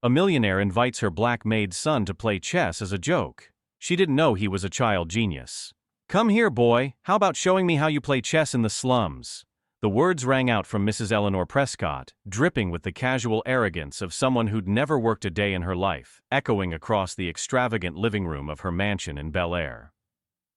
A millionaire invites her black maid son to play chess as a joke. She didn't know he was a child genius. "Come here, boy, how about showing me how you play chess in the slums?" The words rang out from Mrs. Eleanor Prescott, dripping with the casual arrogance of someone who'd never worked a day in her life, echoing across the extravagant living room of her mansion in Bel Air.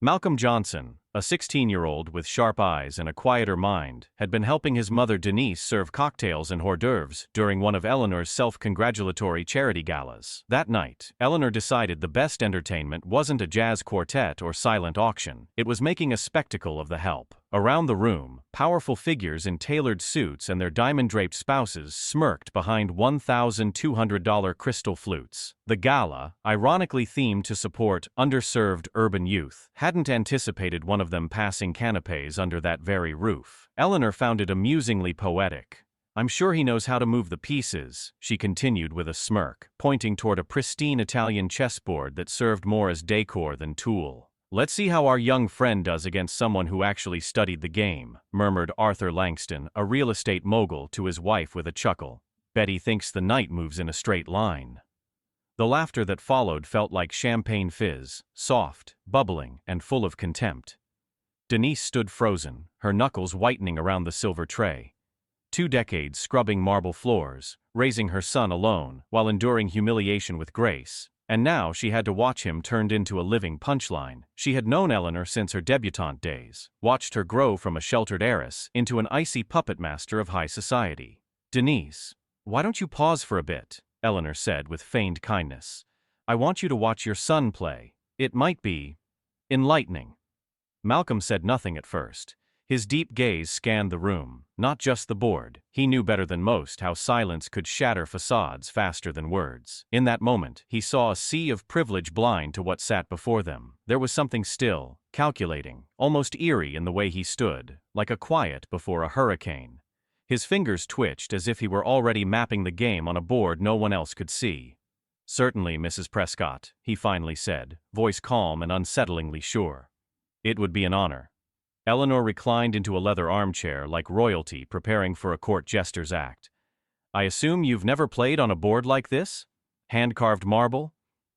Malcolm Johnson, a 16-year-old with sharp eyes and a quieter mind, had been helping his mother Denise serve cocktails and hors d'oeuvres during one of Eleanor's self-congratulatory charity galas. That night, Eleanor decided the best entertainment wasn't a jazz quartet or silent auction, it was making a spectacle of the help. Around the room, powerful figures in tailored suits and their diamond-draped spouses smirked behind $1,200 crystal flutes. The gala, ironically themed to support underserved urban youth, hadn't anticipated one of them passing canapés under that very roof. Eleanor found it amusingly poetic. "I'm sure he knows how to move the pieces," she continued with a smirk, pointing toward a pristine Italian chessboard that served more as decor than tool. "Let's see how our young friend does against someone who actually studied the game," murmured Arthur Langston, a real estate mogul, to his wife with a chuckle. "Betty thinks the knight moves in a straight line." The laughter that followed felt like champagne fizz, soft, bubbling, and full of contempt. Denise stood frozen, her knuckles whitening around the silver tray. 2 decades scrubbing marble floors, raising her son alone, while enduring humiliation with grace. And now she had to watch him turned into a living punchline. She had known Eleanor since her debutante days, watched her grow from a sheltered heiress into an icy puppet master of high society. "Denise, why don't you pause for a bit?" Eleanor said with feigned kindness. "I want you to watch your son play. It might be enlightening." Malcolm said nothing at first. His deep gaze scanned the room, not just the board. He knew better than most how silence could shatter facades faster than words. In that moment, he saw a sea of privilege blind to what sat before them. There was something still, calculating, almost eerie in the way he stood, like a quiet before a hurricane. His fingers twitched as if he were already mapping the game on a board no one else could see. "Certainly, Mrs. Prescott," he finally said, voice calm and unsettlingly sure. "It would be an honor." Eleanor reclined into a leather armchair like royalty preparing for a court jester's act. "I assume you've never played on a board like this? Hand-carved marble?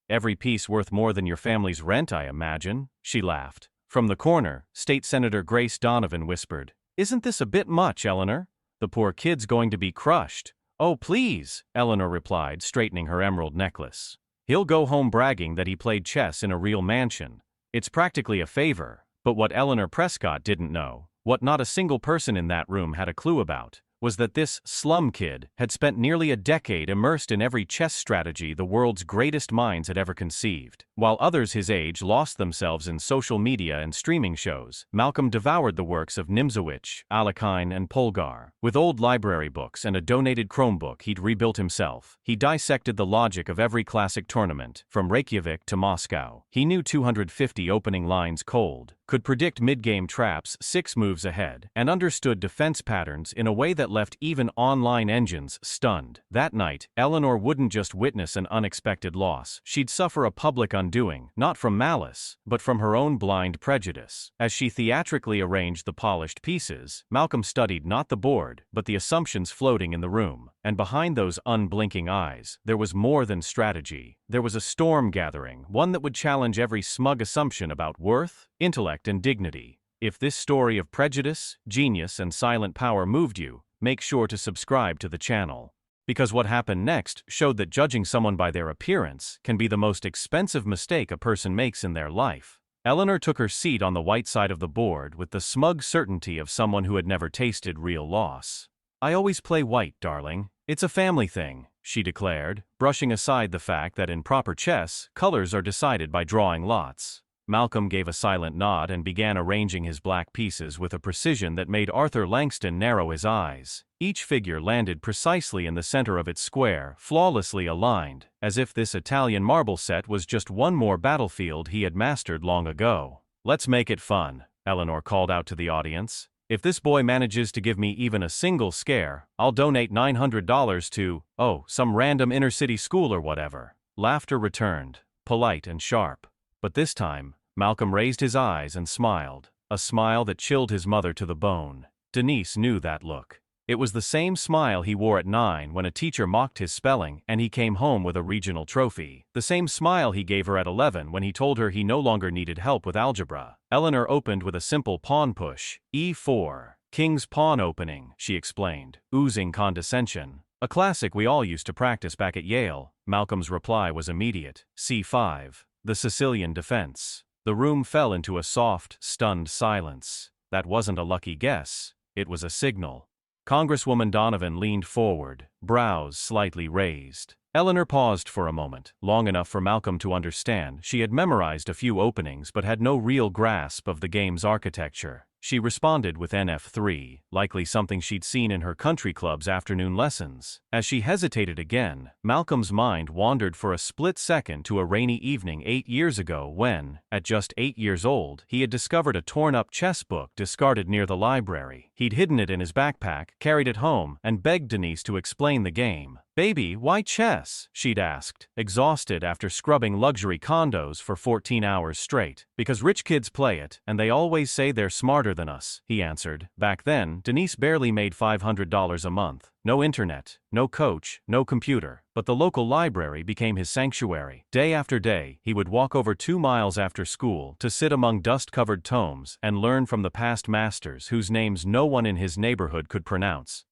Every piece worth more than your family's rent, I imagine," she laughed. From the corner, State Senator Grace Donovan whispered, "Isn't this a bit much, Eleanor? The poor kid's going to be crushed." "Oh, please," Eleanor replied, straightening her emerald necklace. "He'll go home bragging that he played chess in a real mansion. It's practically a favor." But what Eleanor Prescott didn't know, what not a single person in that room had a clue about, was that this slum kid had spent nearly a decade immersed in every chess strategy the world's greatest minds had ever conceived. While others his age lost themselves in social media and streaming shows, Malcolm devoured the works of Nimzowitsch, Alekhine, and Polgar. With old library books and a donated Chromebook he'd rebuilt himself, he dissected the logic of every classic tournament, from Reykjavik to Moscow. He knew 250 opening lines cold, could predict mid-game traps 6 moves ahead, and understood defense patterns in a way that left even online engines stunned. That night, Eleanor wouldn't just witness an unexpected loss, she'd suffer a public undoing, not from malice, but from her own blind prejudice. As she theatrically arranged the polished pieces, Malcolm studied not the board, but the assumptions floating in the room. And behind those unblinking eyes, there was more than strategy. There was a storm gathering, one that would challenge every smug assumption about worth, intellect, and dignity. If this story of prejudice, genius, and silent power moved you, make sure to subscribe to the channel. Because what happened next showed that judging someone by their appearance can be the most expensive mistake a person makes in their life. Eleanor took her seat on the white side of the board with the smug certainty of someone who had never tasted real loss. "I always play white, darling. It's a family thing," she declared, brushing aside the fact that in proper chess, colors are decided by drawing lots. Malcolm gave a silent nod and began arranging his black pieces with a precision that made Arthur Langston narrow his eyes. Each figure landed precisely in the center of its square, flawlessly aligned, as if this Italian marble set was just one more battlefield he had mastered long ago. "Let's make it fun," Eleanor called out to the audience. "If this boy manages to give me even a single scare, I'll donate $900 to, some random inner-city school or whatever." Laughter returned, polite and sharp. But this time, Malcolm raised his eyes and smiled, a smile that chilled his mother to the bone. Denise knew that look. It was the same smile he wore at 9 when a teacher mocked his spelling and he came home with a regional trophy. The same smile he gave her at 11 when he told her he no longer needed help with algebra. Eleanor opened with a simple pawn push, E4. King's pawn opening, she explained, oozing condescension. A classic we all used to practice back at Yale. Malcolm's reply was immediate. C5. The Sicilian defense. The room fell into a soft, stunned silence. That wasn't a lucky guess. It was a signal. Congresswoman Donovan leaned forward, brows slightly raised. Eleanor paused for a moment, long enough for Malcolm to understand she had memorized a few openings but had no real grasp of the game's architecture. She responded with NF3, likely something she'd seen in her country club's afternoon lessons. As she hesitated again, Malcolm's mind wandered for a split second to a rainy evening 8 years ago when, at just 8 years old, he had discovered a torn-up chess book discarded near the library. He'd hidden it in his backpack, carried it home, and begged Denise to explain the game. "Baby, why chess?" she'd asked, exhausted after scrubbing luxury condos for 14 hours straight. "Because rich kids play it, and they always say they're smarter than us," he answered. Back then, Denise barely made $500 a month. No internet, no coach, no computer, but the local library became his sanctuary. Day after day, he would walk over 2 miles after school to sit among dust-covered tomes and learn from the past masters whose names no one in his neighborhood could pronounce.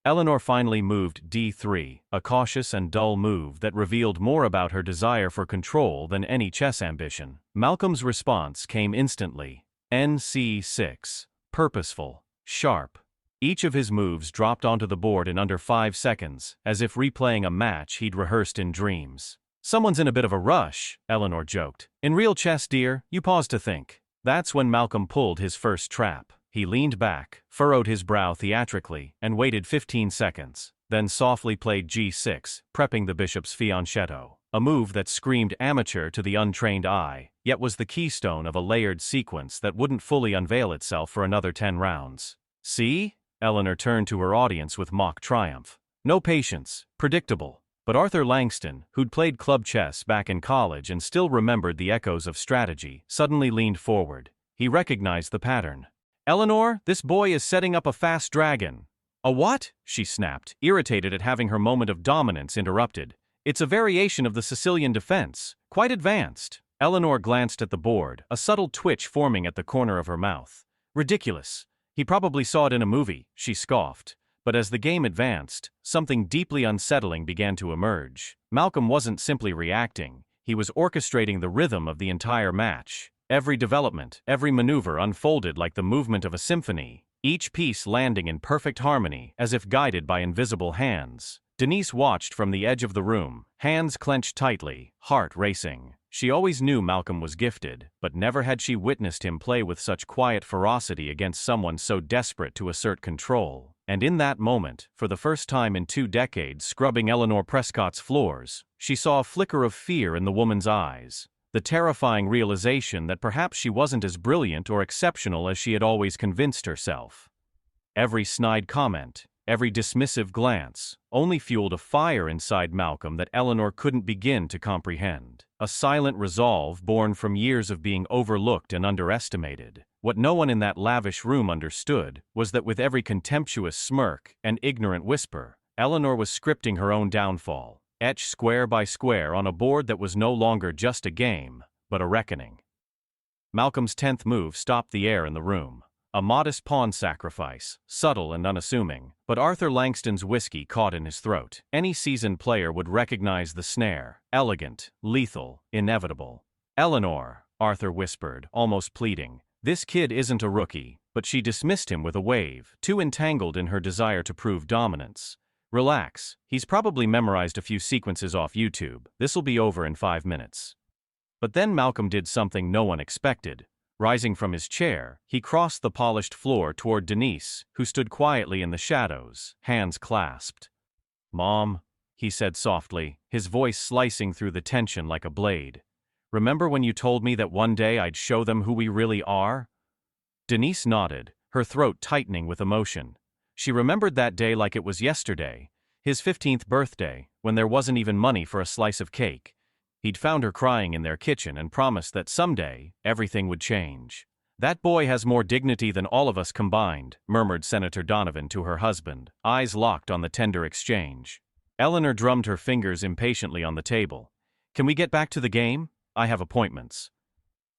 Eleanor finally moved D3, a cautious and dull move that revealed more about her desire for control than any chess ambition. Malcolm's response came instantly. NC6. Purposeful. Sharp. Each of his moves dropped onto the board in under 5 seconds, as if replaying a match he'd rehearsed in dreams. "Someone's in a bit of a rush," Eleanor joked. "In real chess, dear, you pause to think." That's when Malcolm pulled his first trap. He leaned back, furrowed his brow theatrically, and waited 15 seconds, then softly played G6, prepping the bishop's fianchetto. A move that screamed amateur to the untrained eye, yet was the keystone of a layered sequence that wouldn't fully unveil itself for another 10 rounds. "See?" Eleanor turned to her audience with mock triumph. "No patience. Predictable." But Arthur Langston, who'd played club chess back in college and still remembered the echoes of strategy, suddenly leaned forward. He recognized the pattern. "Eleanor, this boy is setting up a fast dragon." "A what?" she snapped, irritated at having her moment of dominance interrupted. "It's a variation of the Sicilian defense, quite advanced." Eleanor glanced at the board, a subtle twitch forming at the corner of her mouth. "Ridiculous. He probably saw it in a movie," she scoffed. But as the game advanced, something deeply unsettling began to emerge. Malcolm wasn't simply reacting, he was orchestrating the rhythm of the entire match. Every development, every maneuver unfolded like the movement of a symphony, each piece landing in perfect harmony, as if guided by invisible hands. Denise watched from the edge of the room, hands clenched tightly, heart racing. She always knew Malcolm was gifted, but never had she witnessed him play with such quiet ferocity against someone so desperate to assert control. And in that moment, for the first time in 2 decades scrubbing Eleanor Prescott's floors, she saw a flicker of fear in the woman's eyes. The terrifying realization that perhaps she wasn't as brilliant or exceptional as she had always convinced herself. Every snide comment, every dismissive glance, only fueled a fire inside Malcolm that Eleanor couldn't begin to comprehend. A silent resolve born from years of being overlooked and underestimated. What no one in that lavish room understood was that with every contemptuous smirk and ignorant whisper, Eleanor was scripting her own downfall, etched square by square on a board that was no longer just a game, but a reckoning. Malcolm's 10th move stopped the air in the room. A modest pawn sacrifice, subtle and unassuming, but Arthur Langston's whiskey caught in his throat. Any seasoned player would recognize the snare, elegant, lethal, inevitable. "Eleanor," Arthur whispered, almost pleading, "this kid isn't a rookie," but she dismissed him with a wave, too entangled in her desire to prove dominance. "Relax, he's probably memorized a few sequences off YouTube. This'll be over in 5 minutes." But then Malcolm did something no one expected. Rising from his chair, he crossed the polished floor toward Denise, who stood quietly in the shadows, hands clasped. "Mom," he said softly, his voice slicing through the tension like a blade. "Remember when you told me that one day I'd show them who we really are?" Denise nodded, her throat tightening with emotion. She remembered that day like it was yesterday, his 15th birthday, when there wasn't even money for a slice of cake. He'd found her crying in their kitchen and promised that someday, everything would change. That boy has more dignity than all of us combined, murmured Senator Donovan to her husband, eyes locked on the tender exchange. Eleanor drummed her fingers impatiently on the table. Can we get back to the game? I have appointments.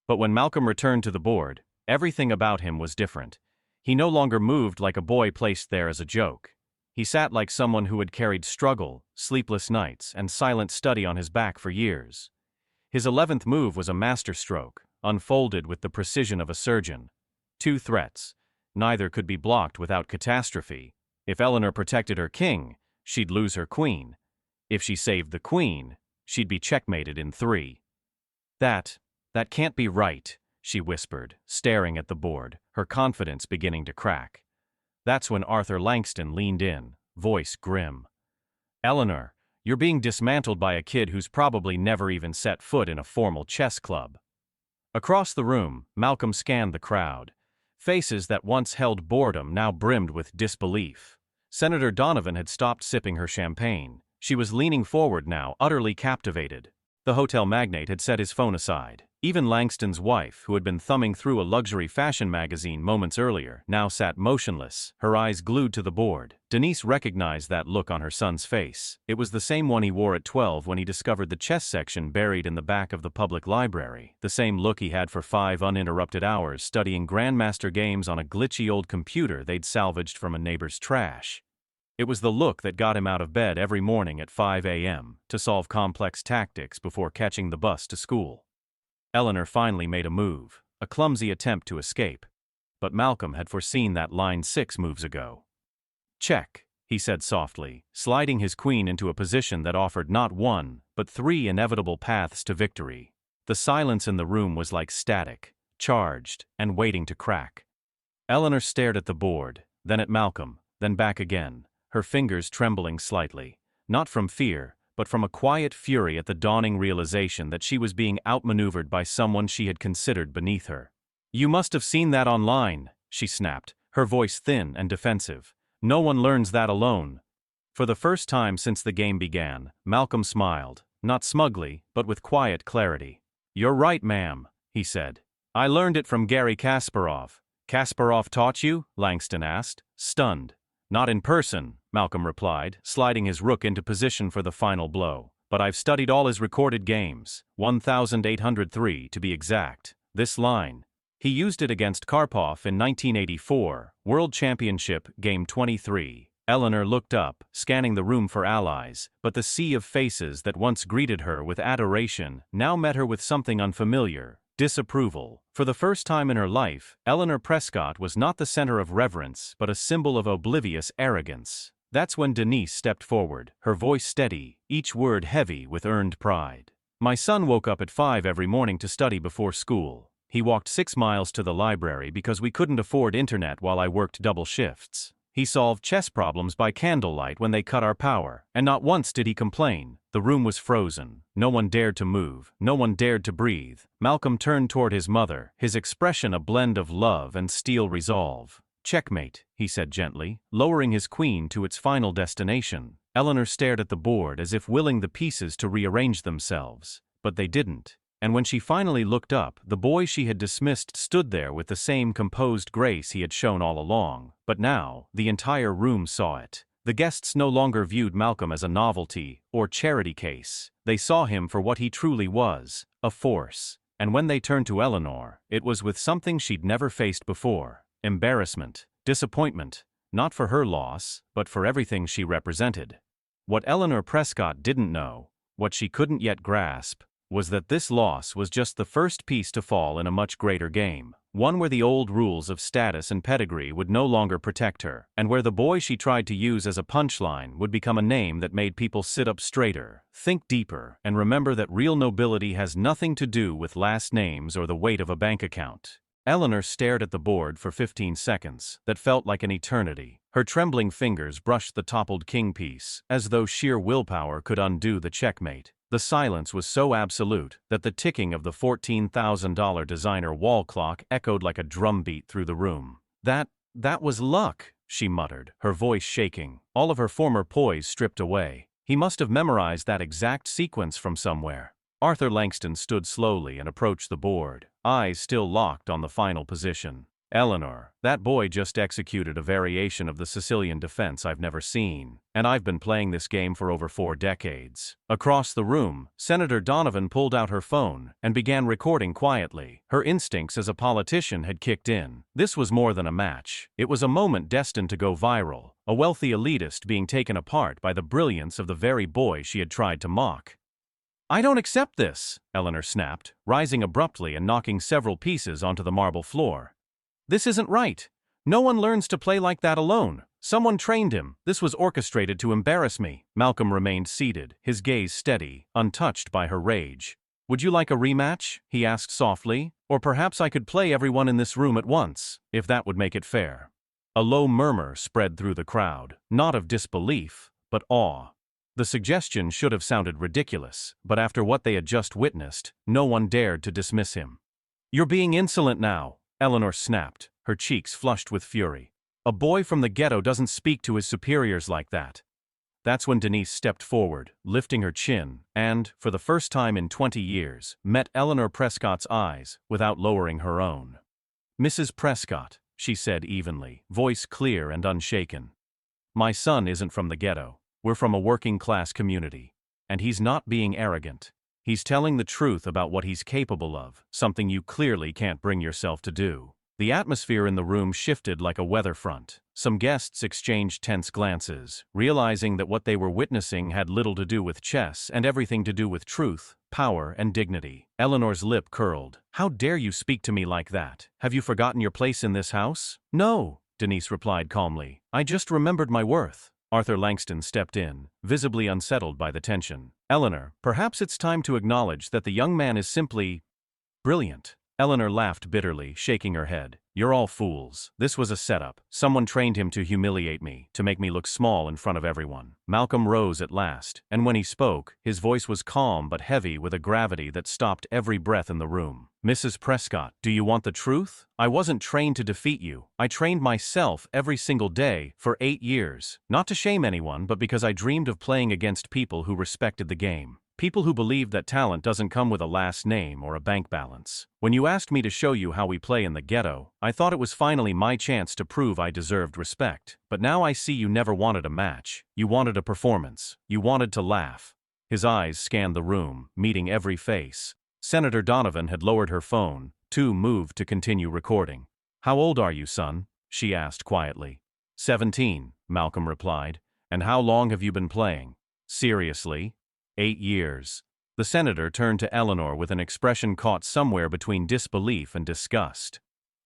But when Malcolm returned to the board, everything about him was different. He no longer moved like a boy placed there as a joke. He sat like someone who had carried struggle, sleepless nights, and silent study on his back for years. His 11th move was a masterstroke, unfolded with the precision of a surgeon. 2 threats. Neither could be blocked without catastrophe. If Eleanor protected her king, she'd lose her queen. If she saved the queen, she'd be checkmated in 3. That can't be right, she whispered, staring at the board, her confidence beginning to crack. That's when Arthur Langston leaned in, voice grim. Eleanor, you're being dismantled by a kid who's probably never even set foot in a formal chess club. Across the room, Malcolm scanned the crowd. Faces that once held boredom now brimmed with disbelief. Senator Donovan had stopped sipping her champagne. She was leaning forward now, utterly captivated. The hotel magnate had set his phone aside. Even Langston's wife, who had been thumbing through a luxury fashion magazine moments earlier, now sat motionless, her eyes glued to the board. Denise recognized that look on her son's face. It was the same one he wore at 12 when he discovered the chess section buried in the back of the public library. The same look he had for 5 uninterrupted hours studying grandmaster games on a glitchy old computer they'd salvaged from a neighbor's trash. It was the look that got him out of bed every morning at 5 a.m. to solve complex tactics before catching the bus to school. Eleanor finally made a move, a clumsy attempt to escape. But Malcolm had foreseen that line 6 moves ago. Check, he said softly, sliding his queen into a position that offered not 1, but 3 inevitable paths to victory. The silence in the room was like static, charged, and waiting to crack. Eleanor stared at the board, then at Malcolm, then back again, her fingers trembling slightly, not from fear, but from a quiet fury at the dawning realization that she was being outmaneuvered by someone she had considered beneath her. You must have seen that online, she snapped, her voice thin and defensive. No one learns that alone. For the first time since the game began, Malcolm smiled, not smugly, but with quiet clarity. You're right, ma'am, he said. I learned it from Garry Kasparov. Kasparov taught you? Langston asked, stunned. Not in person, Malcolm replied, sliding his rook into position for the final blow. But I've studied all his recorded games, 1,803 to be exact. This line. He used it against Karpov in 1984, World Championship, Game 23. Eleanor looked up, scanning the room for allies, but the sea of faces that once greeted her with adoration now met her with something unfamiliar. Disapproval. For the first time in her life, Eleanor Prescott was not the center of reverence but a symbol of oblivious arrogance. That's when Denise stepped forward, her voice steady, each word heavy with earned pride. My son woke up at 5 every morning to study before school. He walked 6 miles to the library because we couldn't afford internet while I worked double shifts. He solved chess problems by candlelight when they cut our power, and not once did he complain. The room was frozen. No one dared to move. No one dared to breathe. Malcolm turned toward his mother, his expression a blend of love and steel resolve. Checkmate, he said gently, lowering his queen to its final destination. Eleanor stared at the board as if willing the pieces to rearrange themselves. But they didn't. And when she finally looked up, the boy she had dismissed stood there with the same composed grace he had shown all along. But now, the entire room saw it. The guests no longer viewed Malcolm as a novelty or charity case. They saw him for what he truly was, a force. And when they turned to Eleanor, it was with something she'd never faced before. Embarrassment, disappointment, not for her loss, but for everything she represented. What Eleanor Prescott didn't know, what she couldn't yet grasp, was that this loss was just the first piece to fall in a much greater game, one where the old rules of status and pedigree would no longer protect her, and where the boy she tried to use as a punchline would become a name that made people sit up straighter, think deeper, and remember that real nobility has nothing to do with last names or the weight of a bank account. Eleanor stared at the board for 15 seconds, that felt like an eternity. Her trembling fingers brushed the toppled king piece, as though sheer willpower could undo the checkmate. The silence was so absolute that the ticking of the $14,000 designer wall clock echoed like a drumbeat through the room. That was luck, she muttered, her voice shaking, all of her former poise stripped away. He must have memorized that exact sequence from somewhere. Arthur Langston stood slowly and approached the board, eyes still locked on the final position. Eleanor, that boy just executed a variation of the Sicilian defense I've never seen, and I've been playing this game for over 4 decades. Across the room, Senator Donovan pulled out her phone and began recording quietly. Her instincts as a politician had kicked in. This was more than a match. It was a moment destined to go viral, a wealthy elitist being taken apart by the brilliance of the very boy she had tried to mock. "I don't accept this," Eleanor snapped, rising abruptly and knocking several pieces onto the marble floor. "This isn't right. No one learns to play like that alone. Someone trained him. This was orchestrated to embarrass me." Malcolm remained seated, his gaze steady, untouched by her rage. "Would you like a rematch?" he asked softly. "Or perhaps I could play everyone in this room at once, if that would make it fair." A low murmur spread through the crowd, not of disbelief, but awe. The suggestion should have sounded ridiculous, but after what they had just witnessed, no one dared to dismiss him. "You're being insolent now," Eleanor snapped, her cheeks flushed with fury. "A boy from the ghetto doesn't speak to his superiors like that." That's when Denise stepped forward, lifting her chin, and, for the first time in 20 years, met Eleanor Prescott's eyes without lowering her own. "Mrs. Prescott," she said evenly, voice clear and unshaken. "My son isn't from the ghetto. We're from a working-class community. And he's not being arrogant. He's telling the truth about what he's capable of, something you clearly can't bring yourself to do." The atmosphere in the room shifted like a weather front. Some guests exchanged tense glances, realizing that what they were witnessing had little to do with chess and everything to do with truth, power, and dignity. Eleanor's lip curled. "How dare you speak to me like that? Have you forgotten your place in this house?" "No," Denise replied calmly. "I just remembered my worth." Arthur Langston stepped in, visibly unsettled by the tension. "Eleanor, perhaps it's time to acknowledge that the young man is simply brilliant." Eleanor laughed bitterly, shaking her head. "You're all fools. This was a setup. Someone trained him to humiliate me, to make me look small in front of everyone." Malcolm rose at last, and when he spoke, his voice was calm but heavy with a gravity that stopped every breath in the room. "Mrs. Prescott, do you want the truth? I wasn't trained to defeat you. I trained myself every single day for 8 years. Not to shame anyone, but because I dreamed of playing against people who respected the game. People who believe that talent doesn't come with a last name or a bank balance. When you asked me to show you how we play in the ghetto, I thought it was finally my chance to prove I deserved respect. But now I see you never wanted a match. You wanted a performance. You wanted to laugh." His eyes scanned the room, meeting every face. Senator Donovan had lowered her phone, too moved to continue recording. "How old are you, son?" she asked quietly. 17, Malcolm replied. "And how long have you been playing?" "Seriously?" 8 years. The senator turned to Eleanor with an expression caught somewhere between disbelief and disgust.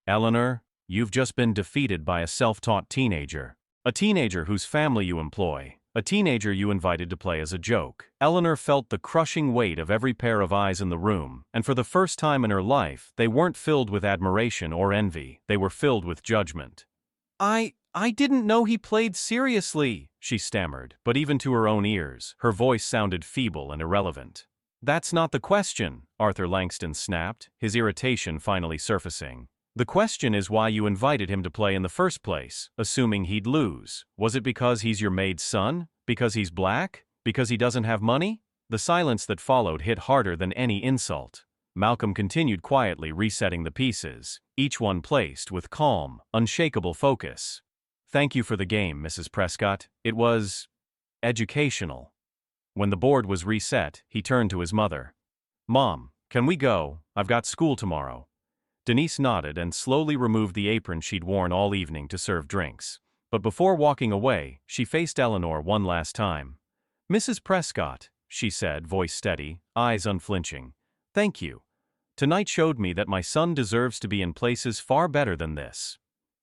"Eleanor, you've just been defeated by a self-taught teenager. A teenager whose family you employ. A teenager you invited to play as a joke." Eleanor felt the crushing weight of every pair of eyes in the room, and for the first time in her life, they weren't filled with admiration or envy. They were filled with judgment. I didn't know he played seriously," she stammered, but even to her own ears, her voice sounded feeble and irrelevant. "That's not the question," Arthur Langston snapped, his irritation finally surfacing. "The question is why you invited him to play in the first place, assuming he'd lose. Was it because he's your maid's son? Because he's black? Because he doesn't have money?" The silence that followed hit harder than any insult. Malcolm continued quietly resetting the pieces, each one placed with calm, unshakable focus. "Thank you for the game, Mrs. Prescott. It was educational." When the board was reset, he turned to his mother. "Mom, can we go? I've got school tomorrow." Denise nodded and slowly removed the apron she'd worn all evening to serve drinks. But before walking away, she faced Eleanor one last time. "Mrs. Prescott," she said, voice steady, eyes unflinching. "Thank you. Tonight showed me that my son deserves to be in places far better than this."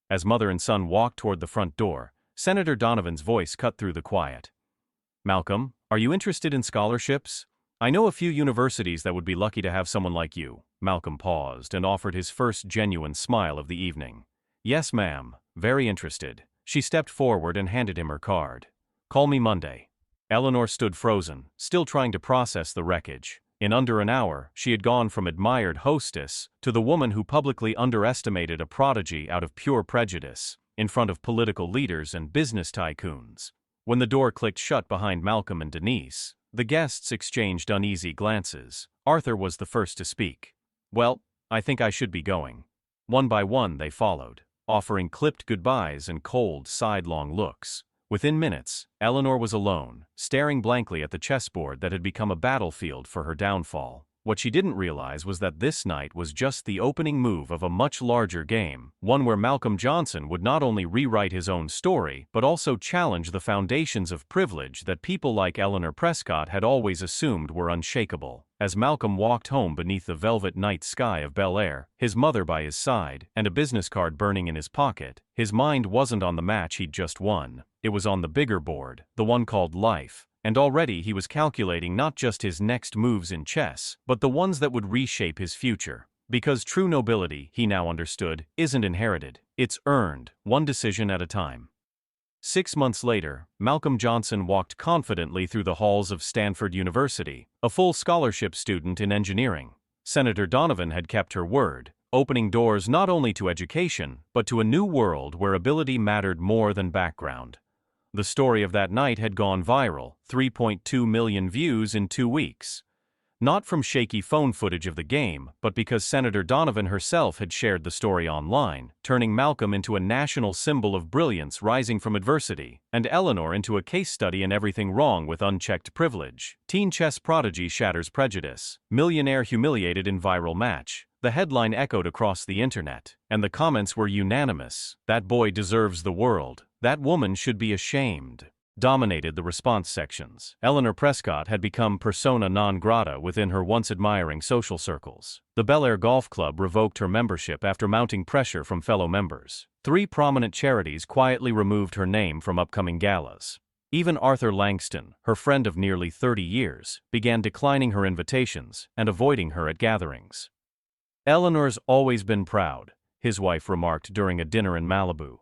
As mother and son walked toward the front door, Senator Donovan's voice cut through the quiet. "Malcolm, are you interested in scholarships? I know a few universities that would be lucky to have someone like you." Malcolm paused and offered his first genuine smile of the evening. "Yes, ma'am, very interested." She stepped forward and handed him her card. "Call me Monday." Eleanor stood frozen, still trying to process the wreckage. In under an hour, she had gone from admired hostess to the woman who publicly underestimated a prodigy out of pure prejudice, in front of political leaders and business tycoons. When the door clicked shut behind Malcolm and Denise, the guests exchanged uneasy glances. Arthur was the first to speak. "Well, I think I should be going." One by one they followed, offering clipped goodbyes and cold, sidelong looks. Within minutes, Eleanor was alone, staring blankly at the chessboard that had become a battlefield for her downfall. What she didn't realize was that this night was just the opening move of a much larger game, one where Malcolm Johnson would not only rewrite his own story, but also challenge the foundations of privilege that people like Eleanor Prescott had always assumed were unshakable. As Malcolm walked home beneath the velvet night sky of Bel Air, his mother by his side, and a business card burning in his pocket, his mind wasn't on the match he'd just won. It was on the bigger board, the one called life. And already he was calculating not just his next moves in chess, but the ones that would reshape his future. Because true nobility, he now understood, isn't inherited. It's earned, one decision at a time. 6 months later, Malcolm Johnson walked confidently through the halls of Stanford University, a full scholarship student in engineering. Senator Donovan had kept her word, opening doors not only to education, but to a new world where ability mattered more than background. The story of that night had gone viral, 3.2 million views in 2 weeks. Not from shaky phone footage of the game, but because Senator Donovan herself had shared the story online, turning Malcolm into a national symbol of brilliance rising from adversity, and Eleanor into a case study in everything wrong with unchecked privilege. Teen chess prodigy shatters prejudice. Millionaire humiliated in viral match. The headline echoed across the internet, and the comments were unanimous. That boy deserves the world. That woman should be ashamed. Dominated the response sections. Eleanor Prescott had become persona non grata within her once admiring social circles. The Bel Air Golf Club revoked her membership after mounting pressure from fellow members. 3 prominent charities quietly removed her name from upcoming galas. Even Arthur Langston, her friend of nearly 30 years, began declining her invitations and avoiding her at gatherings. "Eleanor's always been proud," his wife remarked during a dinner in Malibu.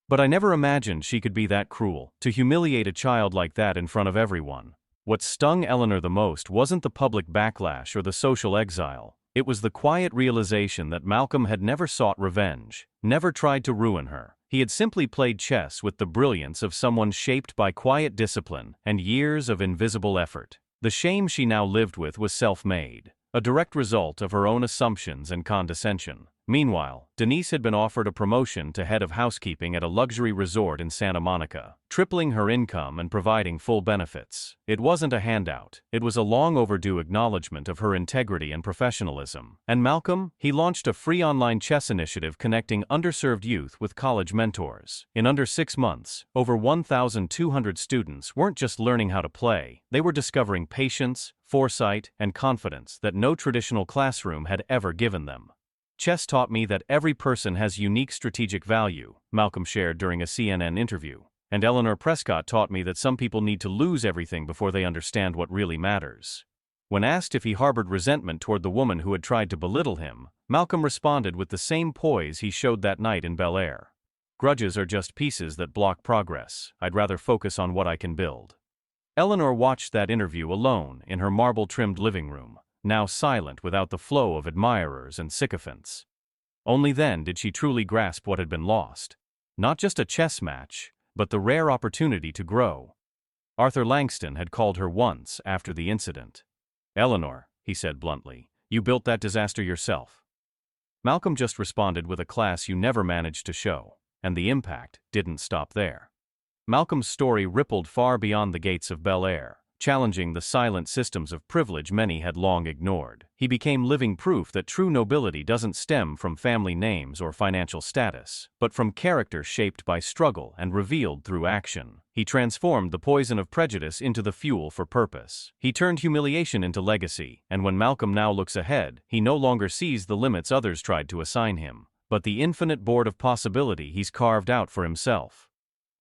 "But I never imagined she could be that cruel, to humiliate a child like that in front of everyone." What stung Eleanor the most wasn't the public backlash or the social exile. It was the quiet realization that Malcolm had never sought revenge, never tried to ruin her. He had simply played chess with the brilliance of someone shaped by quiet discipline and years of invisible effort. The shame she now lived with was self-made, a direct result of her own assumptions and condescension. Meanwhile, Denise had been offered a promotion to head of housekeeping at a luxury resort in Santa Monica, tripling her income and providing full benefits. It wasn't a handout. It was a long overdue acknowledgement of her integrity and professionalism. And Malcolm? He launched a free online chess initiative connecting underserved youth with college mentors. In under 6 months, over 1,200 students weren't just learning how to play, they were discovering patience, foresight, and confidence that no traditional classroom had ever given them. "Chess taught me that every person has unique strategic value," Malcolm shared during a CNN interview. "And Eleanor Prescott taught me that some people need to lose everything before they understand what really matters." When asked if he harbored resentment toward the woman who had tried to belittle him, Malcolm responded with the same poise he showed that night in Bel Air. "Grudges are just pieces that block progress. I'd rather focus on what I can build." Eleanor watched that interview alone in her marble-trimmed living room, now silent without the flow of admirers and sycophants. Only then did she truly grasp what had been lost. Not just a chess match, but the rare opportunity to grow. Arthur Langston had called her once after the incident. "Eleanor," he said bluntly, "you built that disaster yourself." Malcolm just responded with a class you never managed to show, and the impact didn't stop there. Malcolm's story rippled far beyond the gates of Bel Air, challenging the silent systems of privilege many had long ignored. He became living proof that true nobility doesn't stem from family names or financial status, but from character shaped by struggle and revealed through action. He transformed the poison of prejudice into the fuel for purpose. He turned humiliation into legacy, and when Malcolm now looks ahead, he no longer sees the limits others tried to assign him, but the infinite board of possibility he's carved out for himself.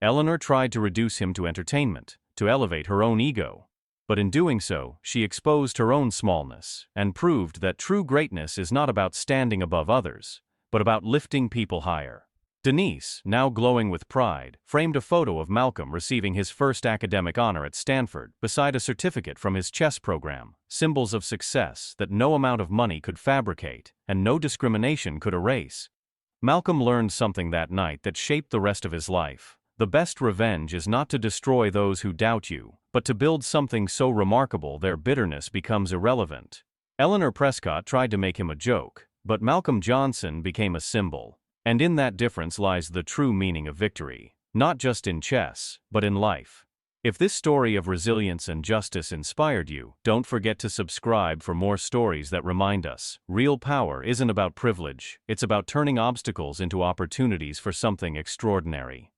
Eleanor tried to reduce him to entertainment, to elevate her own ego. But in doing so, she exposed her own smallness and proved that true greatness is not about standing above others, but about lifting people higher. Denise, now glowing with pride, framed a photo of Malcolm receiving his first academic honor at Stanford beside a certificate from his chess program, symbols of success that no amount of money could fabricate and no discrimination could erase. Malcolm learned something that night that shaped the rest of his life. The best revenge is not to destroy those who doubt you, but to build something so remarkable their bitterness becomes irrelevant. Eleanor Prescott tried to make him a joke, But Malcolm Johnson became a symbol. And in that difference lies the true meaning of victory. Not just in chess, but in life. If this story of resilience and justice inspired you, don't forget to subscribe for more stories that remind us, real power isn't about privilege, it's about turning obstacles into opportunities for something extraordinary.